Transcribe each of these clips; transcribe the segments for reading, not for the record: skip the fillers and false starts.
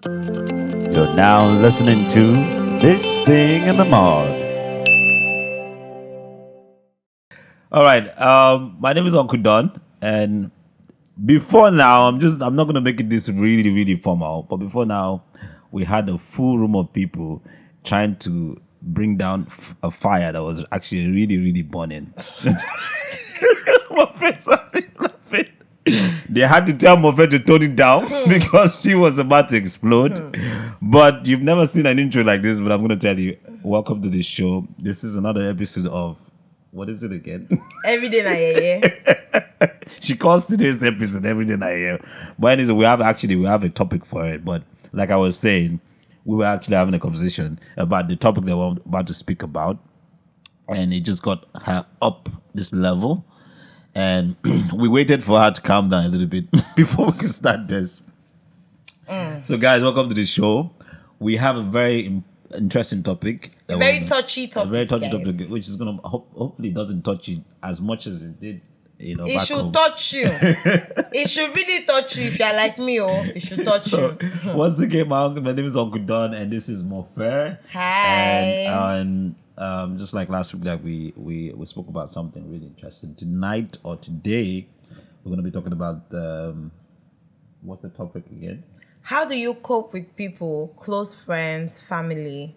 You're now listening to This Thing in the Mod. All right. My name is Uncle Don, and before now, I'm not gonna make it this really, really formal. But before now, we had a full room of people trying to bring down a fire that was actually really, really burning. Moffett started laughing. They had to tell Moffett to tone it down because she was about to explode. But you've never seen an intro like this, but I'm going to tell you, welcome to the show. This is another episode of, what is it again? Every day I hear. She calls today's episode Everything I Hear. But anyway, we have a topic for it. But like I was saying, we were actually having a conversation about the topic that we're about to speak about. And it just got her up this level. And we waited for her to calm down a little bit before we could start this. So, guys, welcome to the show. We have a very interesting topic. A very touchy topic. A very touchy topic, which is going to hopefully doesn't touch you as much as it did. It should touch you. It should really touch you if you're like me, it should touch you. Once again, my name is Uncle Don, and this is Mofair. Hi. And just like last week, like we spoke about something really interesting. Tonight or today, we're going to be talking about what's the topic again? How do you cope with people, close friends, family,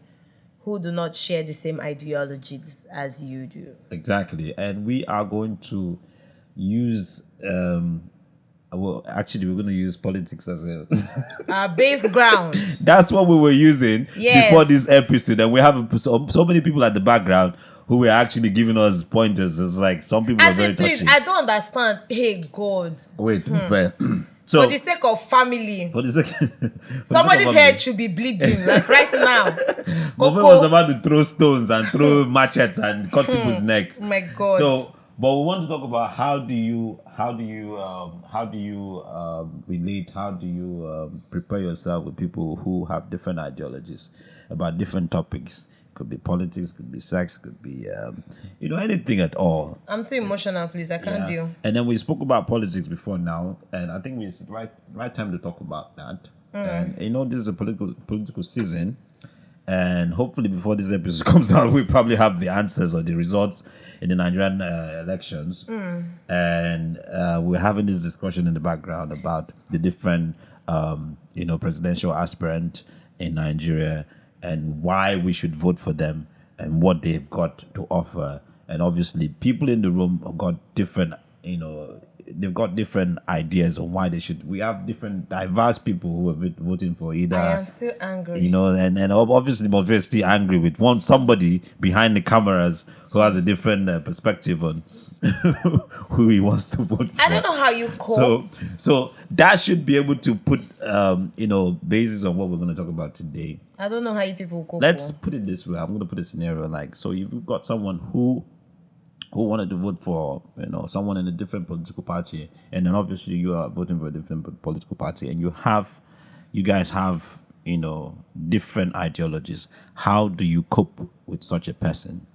who do not share the same ideologies as you do? Exactly, and we are going to use. Well, actually, we're going to use politics as a base ground. That's what we were using before this episode, and we have so many people at the background who were actually giving us pointers. It's like some people are very touchy. I don't understand. Hey, God. Wait, so for the sake of family, for somebody's head should be bleeding like right now. Mofe was about to throw stones and throw machetes and cut people's necks. Oh my God. So, but we want to talk about how do you relate? How do you prepare yourself with people who have different ideologies about different topics? Could be politics, could be sex, could be anything at all. I'm too emotional, please. I can't deal. And then we spoke about politics before now, and I think it's the right time to talk about that. And this is a political season. And hopefully before this episode comes out, we probably have the answers or the results in the Nigerian elections. And we're having this discussion in the background about the different, presidential aspirant in Nigeria and why we should vote for them and what they've got to offer. And obviously people in the room have got different, they've got different ideas on why they should. We have different diverse people who are voting for either. I am still angry. And obviously Mofe is still angry with somebody behind the cameras who has a different perspective on who he wants to vote for. I don't know how you cope. So that should be able to put basis on what we're going to talk about today. I don't know how you people cope. Let's put it this way. I'm going to put a scenario like, so if you've got someone who wanted to vote for, someone in a different political party, and then obviously you are voting for a different political party, and you guys have, different ideologies. How do you cope with such a person?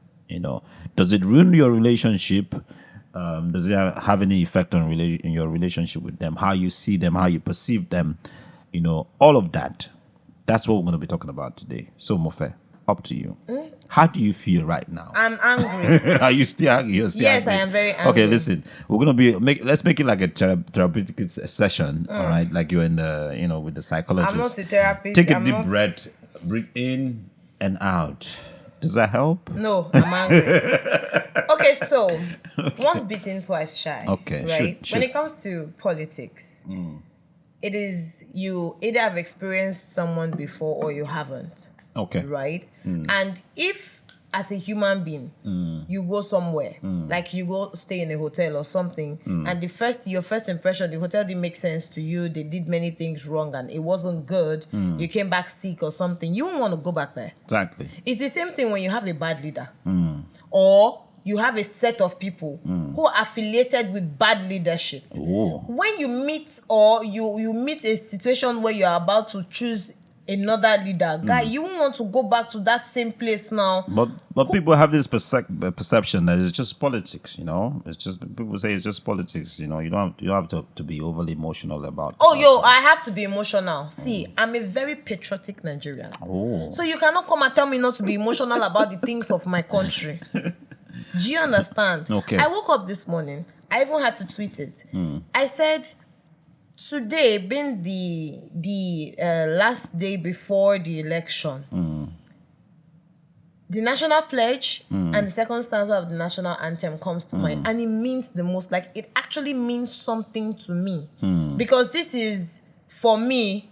Does it ruin your relationship? Does it have any effect on in your relationship with them? How you see them, how you perceive them, all of that. That's what we're going to be talking about today. So, Mofe, up to you. How do you feel right now? I'm angry. Are you still angry? Yes, angry? I am very angry. Okay, listen. We're gonna let's make it like a therapeutic session. All right, like you're in the with the psychologist. I'm not a therapist. Take a deep breath. Breathe in and out. Does that help? No, I'm angry. Okay, so once bitten, twice shy. Okay, right. shoot. When it comes to politics, it is you either have experienced someone before or you haven't. Okay. Right? And if, as a human being, you go somewhere, like you go stay in a hotel or something, and your first impression, the hotel didn't make sense to you, they did many things wrong and it wasn't good, you came back sick or something, you won't want to go back there. Exactly. It's the same thing when you have a bad leader. Or you have a set of people who are affiliated with bad leadership. Oh. When you meet or you meet a situation where you are about to choose another leader. Guy, you won't want to go back to that same place now. But people have this perception that it's just politics, you know. It's just people say it's just politics, you know. You don't have to be overly emotional about. I have to be emotional. See, I'm a very patriotic Nigerian. Oh. So you cannot come and tell me not to be emotional about the things of my country. Do you understand? Okay. I woke up this morning. I even had to tweet it. I said, today being the last day before the election, the national pledge and the second stanza of the national anthem comes to mind, and it means the most. Like, it actually means something to me, because this is, for me,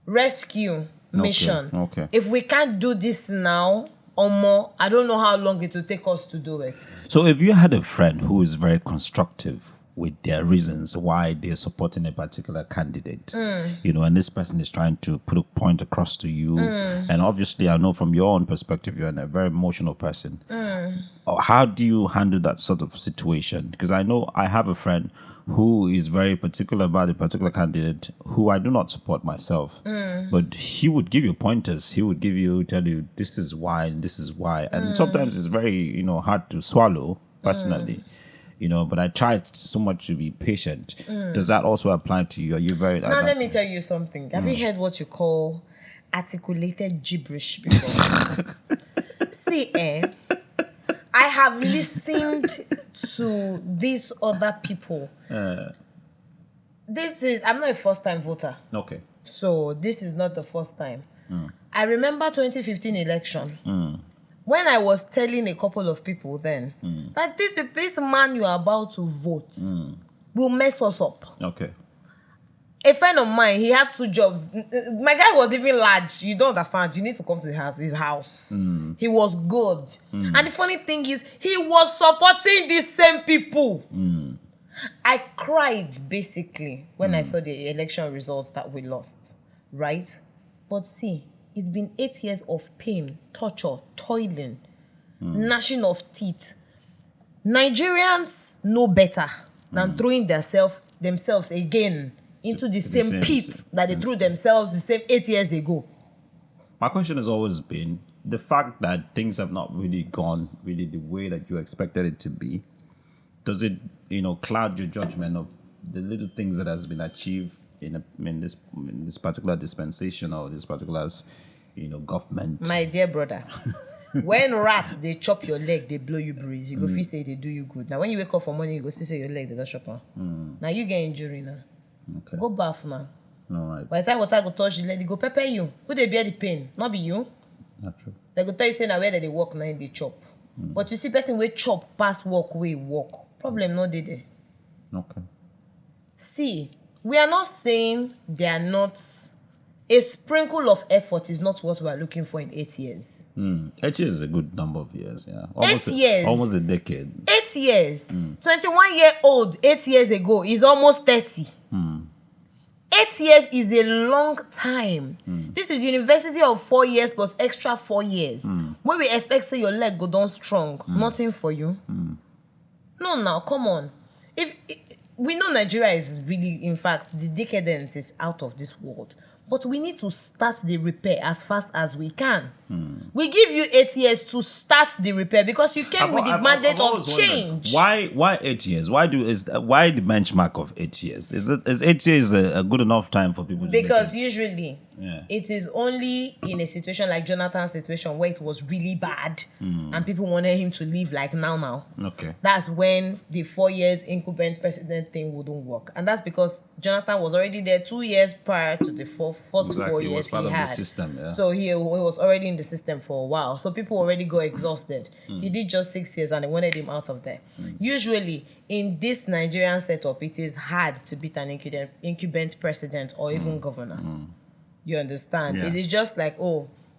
rescue mission. Okay. If we can't do this now, or more, I don't know how long it will take us to do it. So if you had a friend who is very constructive with their reasons why they're supporting a particular candidate, you know, and this person is trying to put a point across to you, and obviously I know from your own perspective you're a very emotional person. How do you handle that sort of situation? Because I know I have a friend who is very particular about a particular candidate who I do not support myself, but he would give you pointers. He would tell you this is why and this is why, and sometimes it's very, you know, hard to swallow personally. You know, but I tried so much to be patient. Does that also apply to you? Are you very... Now, let me tell you something. Have you heard what you call articulated gibberish before? See, I have listened to these other people. I'm not a first-time voter. Okay. So, this is not the first time. I remember 2015 election. When I was telling a couple of people then that this man you are about to vote will mess us up. Okay. A friend of mine, he had 2 jobs. My guy was even large. You don't understand. You need to come to his house. He was good. And the funny thing is, he was supporting these same people. I cried, basically, when I saw the election results that we lost. Right? But see, it's been 8 years of pain, torture, toiling, gnashing of teeth. Nigerians know better than throwing themselves again into the same pit that they threw themselves the same 8 years ago. My question has always been the fact that things have not really gone really the way that you expected it to be. Does it, you know, cloud your judgment of the little things that has been achieved in this particular dispensation or this particular, you know, government? My dear brother, when rats they chop your leg, they blow you breeze. You go feel say they do you good. Now when you wake up for morning, you go still say your leg they don't chop on. Now you get injury now. Okay. Go bath now. All right. By the time water go touch the leg, they go pepper you. Who they bear the pain? Not be you. Not true. They go tell you say now where they walk now they chop. But you see person wey chop pass walk way walk. Problem no dey there. Okay. See, we are not saying they are not. A sprinkle of effort is not what we are looking for in 8 years. 8 years is a good number of years, yeah. 8 years. Almost a decade. 8 years. 21-year-old 8 years ago is almost 30. 8 years is a long time. This is university of 4 years plus extra 4 years. When we expect say your leg go down strong, nothing for you. No, now come on. If we know Nigeria is really, in fact, the decadence is out of this world. But we need to start the repair as fast as we can. We give you 8 years to start the repair because you came with the mandate of change. Why 8 years? Why the benchmark of 8 years? Is 8 years a good enough time for people to because usually it is only in a situation like Jonathan's situation where it was really bad and people wanted him to leave like now. Okay. That's when the 4 years incumbent president thing wouldn't work. And that's because Jonathan was already there 2 years prior to the first 4 years he had. The system, yeah. So he was already in the system for a while. So people already got exhausted. He did just 6 years and they wanted him out of there. Usually, in this Nigerian setup, it is hard to beat an incumbent president or even governor. You understand? Yeah. It is just like,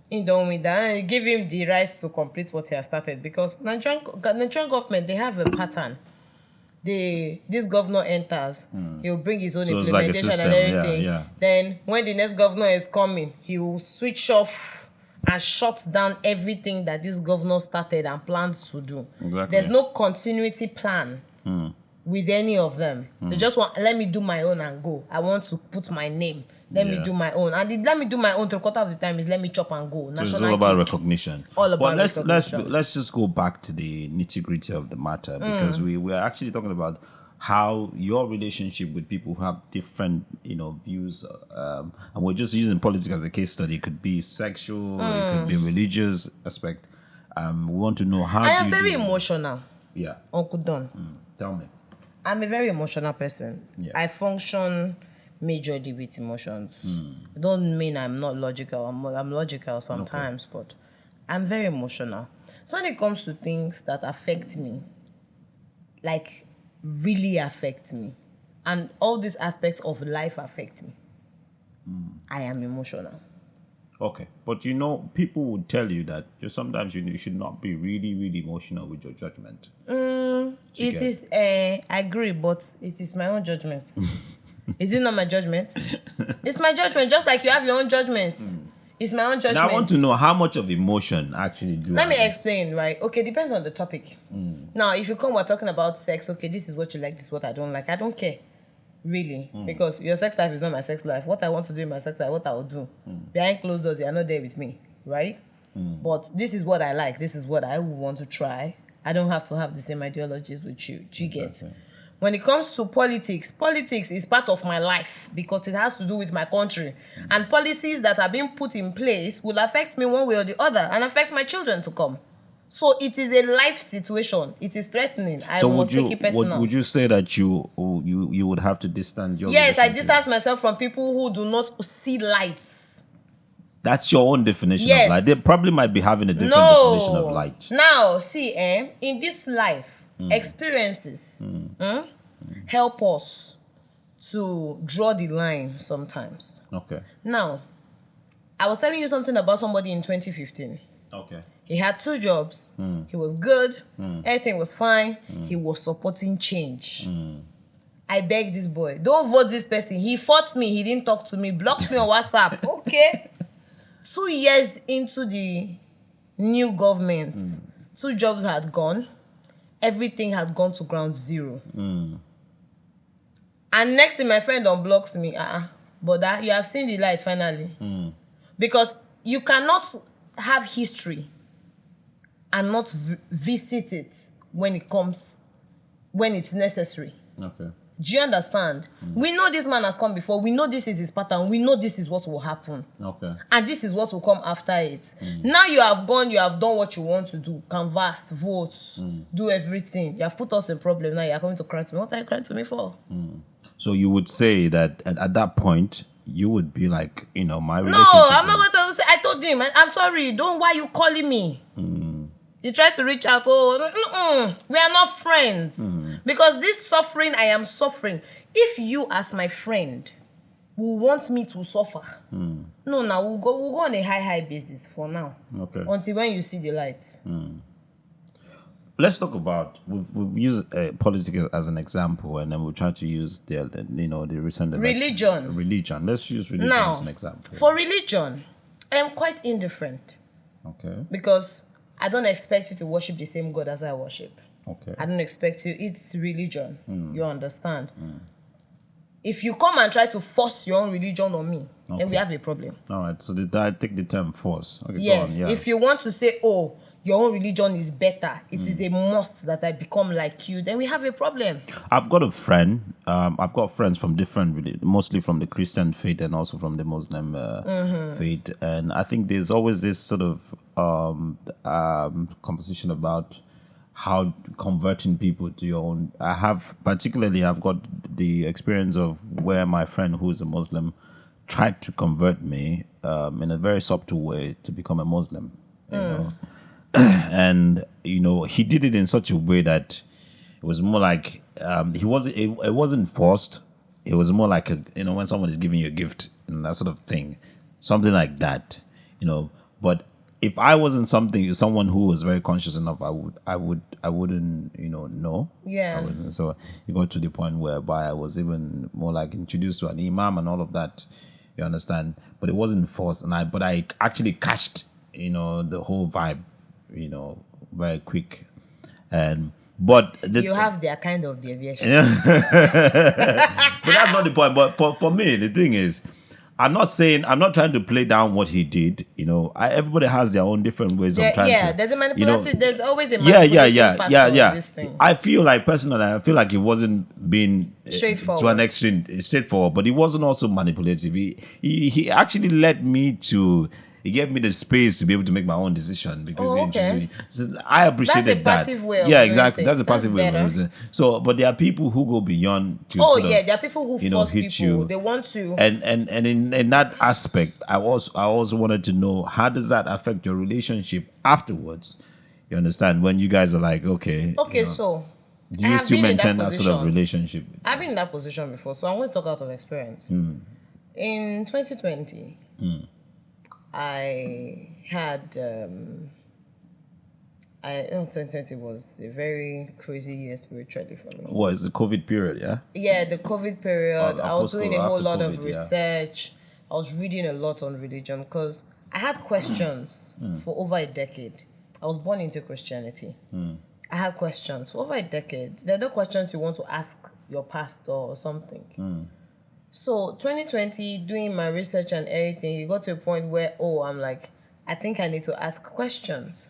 he done with that. Give him the rights to complete what he has started. Because Nigerian government, they have a pattern. This governor enters, he'll bring his own implementation like and everything. Yeah. Then when the next governor is coming, he will switch off and shut down everything that this governor started and planned to do. Exactly. There's no continuity plan with any of them. They just want, let me do my own and go. I want to put my name Let me do my own. And let me do my own 3/4 of the time is let me chop and go. So it's all about recognition. All about recognition. Let's just go back to the nitty-gritty of the matter, because we're actually talking about how your relationship with people who have different, views, and we're just using politics as a case study. It could be sexual, it could be religious aspect. We want to know how. I am very emotional. Yeah. Uncle Don. Tell me. I'm a very emotional person. Yeah. I function majorly with emotions. It don't mean I'm not logical. I'm logical sometimes, but I'm very emotional. So when it comes to things that affect me, like really affect me, and all these aspects of life affect me, I am emotional. Okay, but people would tell you that sometimes you should not be really, really emotional with your judgment. It is, I agree, but it is my own judgment. Is it not my judgment? It's my judgment, just like you have your own judgment. It's my own judgment. Now I want to know how much of emotion actually do. Let me explain, right? Okay, depends on the topic. Now, if we're talking about sex, okay, this is what you like, this is what I don't like. I don't care. Really, because your sex life is not my sex life. What I want to do in my sex life, what I will do. Behind closed doors, you are not there with me, right? But this is what I like. This is what I would want to try. I don't have to have the same ideologies with you. Do you get? When it comes to politics is part of my life because it has to do with my country. And policies that are being put in place will affect me one way or the other and affect my children to come. So it is a life situation. It is threatening. I must take it personal. Would you say that you would have to distance your? Yes, I distance myself from people who do not see lights. That's your own definition of light. They probably might be having a different definition of light. Now, see, in this life, experiences help us to draw the line sometimes. Okay. Now, I was telling you something about somebody in 2015. Okay. He had 2 jobs. He was good. Everything was fine. He was supporting change. I begged this boy, don't vote this person. He fought me. He didn't talk to me. Blocked me on WhatsApp. Okay. 2 years into the new government, 2 jobs had gone. Everything had gone to ground zero. And next thing, my friend unblocks me. But you have seen the light finally. Because you cannot have history and not visit it when it's necessary. Okay. Do you understand? We know this man has come before. We know this is his pattern. We know this is what will happen. Okay. And this is what will come after it. Now you have gone, you have done what you want to do. Canvass, vote, do everything. You have put us in problem. Now you are coming to cry to me. What are you crying to me for? So you would say that at that point, you would be like, my relationship. No, I'm not going to say. I told him, I'm sorry. Why are you calling me? You try to reach out. We are not friends. Because this suffering, I am suffering. If you, as my friend, will want me to suffer, no, now we'll go on a high basis for now. Okay. Until when you see the light. Let's talk about, we've used politics as an example, and then we'll try to use the recent religion. Religion. Let's use religion as an example. For religion, I am quite indifferent. Okay. Because I don't expect you to worship the same God as I worship. Okay. I don't expect you. It's religion. You understand? If you come and try to force your own religion on me, then we have a problem. All right. So I take the term force. Okay, yes. Go on, yeah. If you want to say, your own religion is better, it is a must that I become like you, then we have a problem. I've got a friend. I've got friends from different, mostly from the Christian faith and also from the Muslim faith. And I think there's always this sort of conversation about how converting people to your own. I've got the experience of where my friend who is a Muslim tried to convert me in a very subtle way to become a Muslim. You know. And he did it in such a way that it was more like it wasn't forced. It was more like when someone is giving you a gift and that sort of thing, something like that. But if I wasn't someone who was very conscious enough, I wouldn't know. Yeah. So it got to the point whereby I was even more like introduced to an imam and all of that. You understand? But it wasn't forced, and I actually catched the whole vibe. Very quick, but you have their kind of deviation. But that's not the point. But for me, the thing is, I'm not trying to play down what he did. You know, everybody has their own different ways of trying to. There's a manipulative. There's always a Yeah. factor in this thing. I feel like personally, he wasn't being Straightforward. to an extreme straightforward, but he wasn't also manipulative. He actually led me to. He gave me the space to be able to make my own decision because I appreciated that. That's a passive way of doing exactly. Things. That's a passive way of doing it. So, but there are people who go beyond to there are people who force hit people. you. They want to. And in that aspect, I also wanted to know, how does that affect your relationship afterwards? You understand? When you guys are like, okay. So do you still maintain that sort of relationship? I've been in that position before, so I want to talk out of experience. In 2020, I had 2020 was a very crazy year spiritually for me. What is the COVID period? Yeah, the COVID period. I was doing a whole lot of research. I was reading a lot on religion because I had questions for over a decade. I was born into Christianity. I had questions for over a decade. There are no questions you want to ask your pastor or something. So 2020, doing my research and everything, you got to a point where, I'm like, I think I need to ask questions.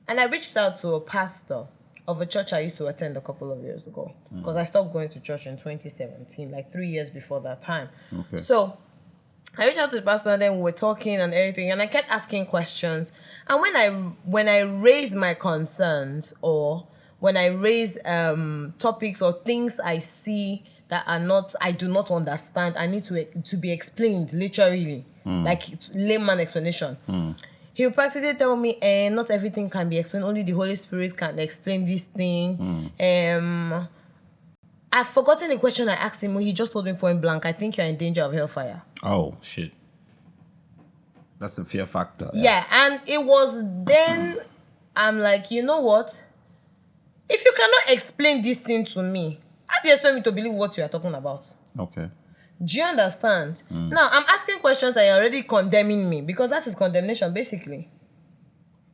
And I reached out to a pastor of a church I used to attend a couple of years ago. Because I stopped going to church in 2017, like 3 years before that time. Okay. So I reached out to the pastor and then we were talking and everything. And I kept asking questions. And when I raised my concerns or when I raise topics or things I see that I do not understand, I need to be explained literally, like layman explanation. He would practically tell me, not everything can be explained. Only the Holy Spirit can explain this thing. I've forgotten the question I asked him. He just told me point blank, I think you're in danger of hellfire. Oh, shit. That's a fear factor. Yeah, and it was then, I'm like, you know what? If you cannot explain this thing to me, how do you expect me to believe what you are talking about? Okay. Do you understand? Now, I'm asking questions and you're already condemning me because that is condemnation, basically.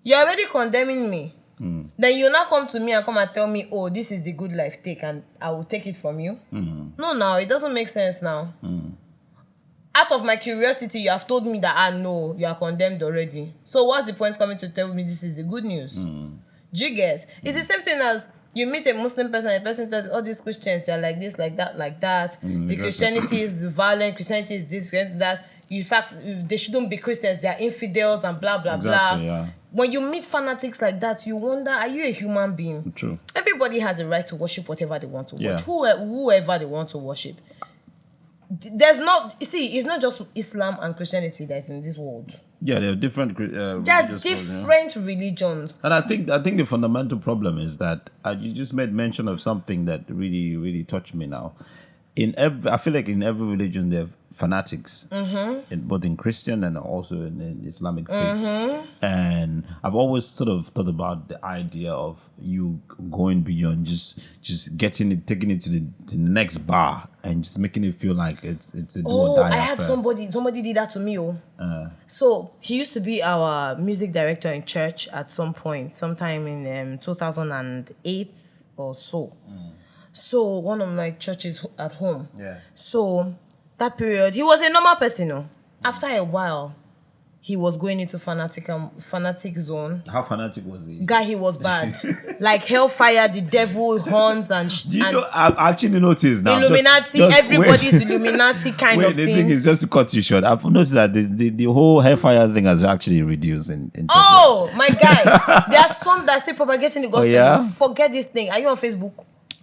You're already condemning me. Then you now come to me and come and tell me, this is the good life take and I will take it from you. No, it doesn't make sense now. Out of my curiosity, you have told me that, no, you are condemned already. So what's the point coming to tell me this is the good news? Do you get? It's the same thing as you meet a Muslim person, a person tells all these Christians, they're like this, like that, like that. The Christianity is violent, Christianity is this, that. In fact, they shouldn't be Christians, they're infidels and blah, blah, blah. Yeah. When you meet fanatics like that, you wonder, are you a human being? True. Everybody has a right to worship whatever they want to worship, whoever they want to worship. There's not, it's not just Islam and Christianity that's in this world. Yeah, there are different religions. And I think the fundamental problem is that you just made mention of something that really, really touched me now. I feel like in every religion there are fanatics, both in Christian and also in Islamic faith. And I've always sort of thought about the idea of you going beyond just taking it to the next bar and just making it feel like it's a do or die I had affair. somebody did that to me. So he used to be our music director in church at some point, sometime in 2008 or so. So one of my churches at home. Yeah. So that period, he was a normal person. After a while, he was going into fanatic zone. How fanatic was he? Guy, he was bad. Like hellfire, the devil, horns, and I've actually noticed now. Illuminati, everybody's Illuminati kind of thing. The thing is, just to cut you short, I've noticed that the whole hellfire thing has actually reduced in my guy. There are some that are still propagating the gospel. Yeah? Forget this thing. Are you on Facebook?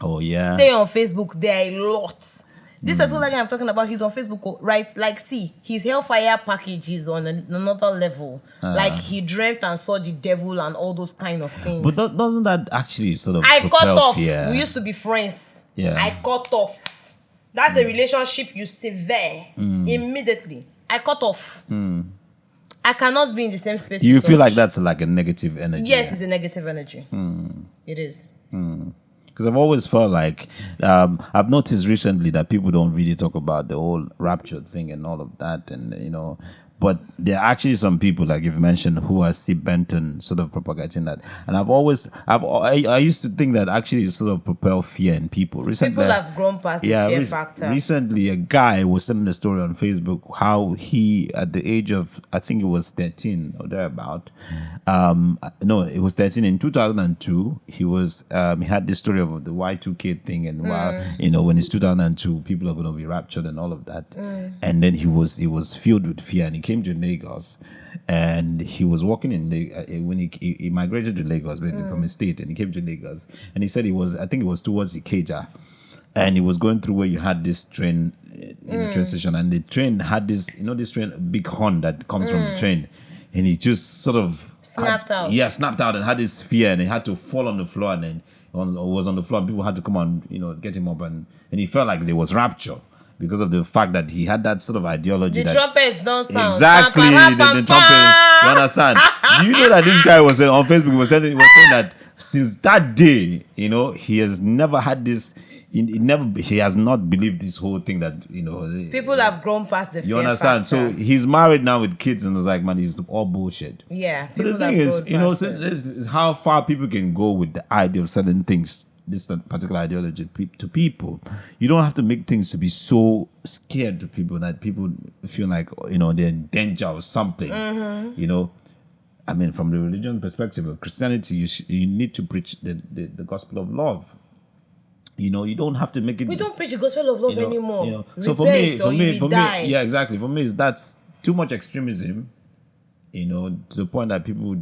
Oh, yeah. Stay on Facebook. There are a lot. This is what I'm talking about. He's on Facebook, right? Like, see, his hellfire package is on another level. Like, he dreamt and saw the devil and all those kind of things. But doesn't that actually sort of I cut off. Yeah. We used to be friends. Yeah. I cut off. That's a relationship you sever immediately. I cut off. I cannot be in the same space. You feel like that's like a negative energy? Yes, it's a negative energy. It is. Because I've always felt like I've noticed recently that people don't really talk about the whole rapture thing and all of that, and But there are actually some people, like you've mentioned, who are still bent on sort of propagating that. And I used to think that actually sort of propel fear in people. Recently, People have grown past the fear factor. Recently, a guy was telling a story on Facebook how he, at the age of, I think it was 13 or thereabout, no, it was 13 in 2002. He had this story of the Y2K thing, and when it's 2002, people are going to be raptured and all of that. And then he was filled with fear, and he came to Lagos, and he was walking in when he migrated to Lagos from his state, and he came to Lagos, and he said I think it was towards Ikeja, and he was going through where you had this train in the train station, and the train had this big horn that comes from the train, and he just sort of snapped out and had this fear, and he had to fall on the floor, and then was on the floor, and people had to come on, get him up, and he felt like there was rapture, because of the fact that he had that sort of ideology. The trumpets don't sound. Exactly, the trumpet. You understand? Do you know that this guy was on Facebook? He was saying that since that day, he has never had this. He has not believed this whole thing that people have grown past the fear. You understand? Factor. So he's married now with kids, and it's like, man, it's all bullshit. Yeah. But the thing is, this is how far people can go with the idea of certain things. This particular ideology to people. You don't have to make things to be so scared to people that people feel like they're in danger or something. I mean, from the religion perspective of Christianity, you need to preach the gospel of love. You don't have to make it. We don't preach the gospel of love anymore. So for me, yeah, exactly. For me, that's too much extremism. To the point that people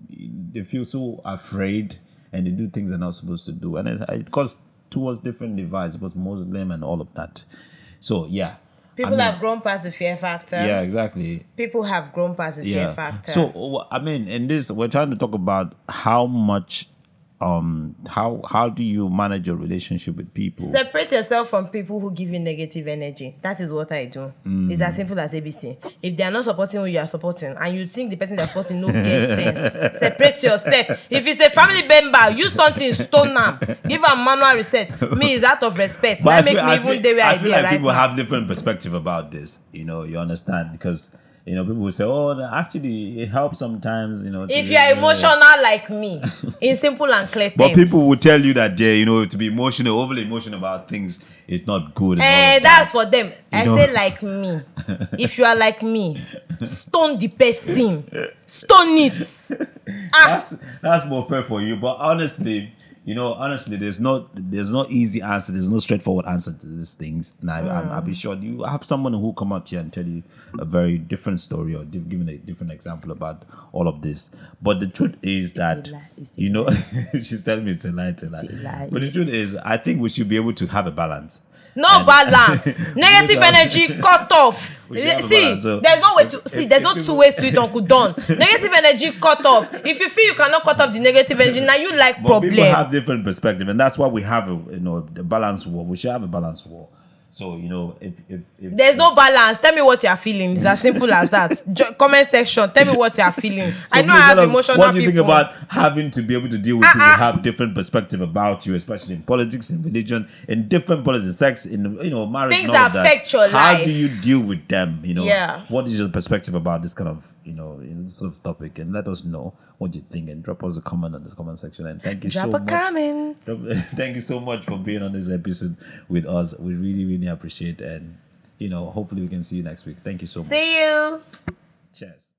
they feel so afraid. And they do things they're not supposed to do. And it goes towards different divides, both Muslim and all of that. So, yeah. People have grown past the fear factor. Yeah, exactly. People have grown past the fear factor. So, in this, we're trying to talk about how much, how do you manage your relationship with people? Separate yourself from people who give you negative energy. That is what I do. It's as simple as ABC. If they are not supporting who you are supporting, and you think the person that's supporting no get sense, separate yourself. If it's a family member, use something, stone them, give a manual reset. Me is out of respect. That make me even the way I feel like people have different perspective about this. You understand, because people will say, "Oh, actually, it helps sometimes." If you are emotional like me, in simple and clear terms. But people will tell you that, to be overly emotional about things is not good. That's for them. I say like me. If you are like me, stone the person, stone it. That's more fair for you. But honestly, there's no easy answer. There's no straightforward answer to these things. And I'll be sure you have someone who come out here and tell you a very different story or give a different example about all of this. But the truth is that, she's telling me it's a lie. But the truth is, I think we should be able to have a balance. No balance. Negative energy cut off. See, there's no way to see. There's no two ways to it, Uncle Don. Negative energy cut off. If you feel you cannot cut off the negative energy, now you like problem. People have different perspective, and that's why we have the balance war. We should have a balance war. So, if there's no balance, tell me what you're feeling. It's as simple as that. Comment section, tell me what you're feeling. So I know I have emotional people. What do you think about having to be able to deal with people who have different perspective about you, especially in politics, in religion, in different policies, sex, in marriage, things that affect your life? How do you deal with them? What is your perspective about this kind of this sort of topic? And let us know what you think, and drop us a comment on the comment section. And thank you so much. Drop a comment. Thank you so much for being on this episode with us. We really, really appreciate it. And hopefully we can see you next week. Thank you so much. See you. Cheers.